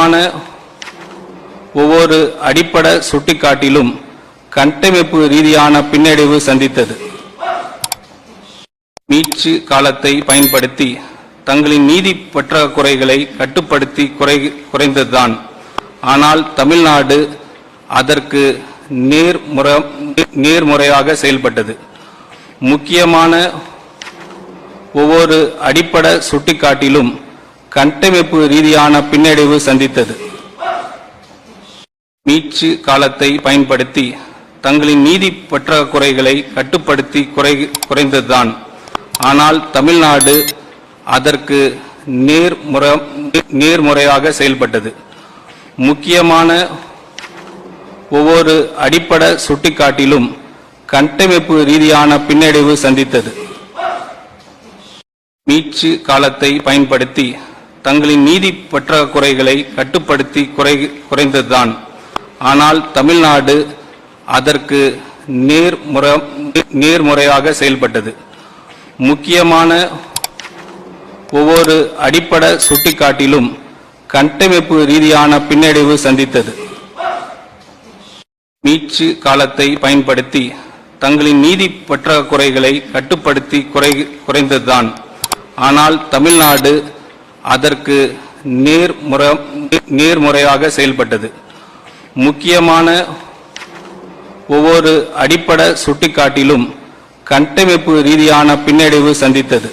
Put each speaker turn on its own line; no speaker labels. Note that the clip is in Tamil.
முக்கியமான ஒவ்வொரு அடிப்படை சுட்டிக்காட்டிலும் கட்டமைப்பு ரீதியான பின்னடைவு சந்தித்தது. மீட்சி காலத்தை பயன்படுத்தி தங்களின் நீதி பற்றாக்குறைகளை கட்டுப்படுத்தி குறைந்ததுதான். ஆனால் தமிழ்நாடு அதற்கு நேர்முறையாக செயல்பட்டது. முக்கியமான ஒவ்வொரு அடிப்படை சுட்டிக்காட்டிலும் கட்டமைப்பு ரீதியான பின்னடைவு சந்தித்தது. மீட்சி காலத்தை பயன்படுத்தி தங்களின் நீதி பற்றாக்குறைகளை கட்டுப்படுத்தி குறைந்ததுதான். ஆனால் தமிழ்நாடு அதற்கு நேர்முறையாக செயல்பட்டது. முக்கியமான ஒவ்வொரு அடிப்படை சுட்டிக்காட்டிலும் கட்டமைப்பு ரீதியான பின்னடைவு சந்தித்தது. மீட்சி காலத்தை பயன்படுத்தி தங்களின் நீதி பற்றாக்குறைகளை கட்டுப்படுத்தி குறைந்ததுதான். ஆனால் தமிழ்நாடு அதற்கு நேர்முறையாக செயல்பட்டது. முக்கியமான ஒவ்வொரு அடிப்படை சுட்டிக்காட்டிலும் கட்டமைப்பு ரீதியான பின்னடைவு சந்தித்தது. மீட்சி காலத்தை பயன்படுத்தி தங்களின் நீதி பற்றாக்குறைகளை கட்டுப்படுத்தி குறைந்ததுதான். ஆனால் தமிழ்நாடு அதற்கு நேர்முறையாக செயல்பட்டது. முக்கியமான ஒவ்வொரு அடிப்படை சுட்டிக்காட்டிலும் கட்டமைப்பு ரீதியான பின்னடைவு சந்தித்தது.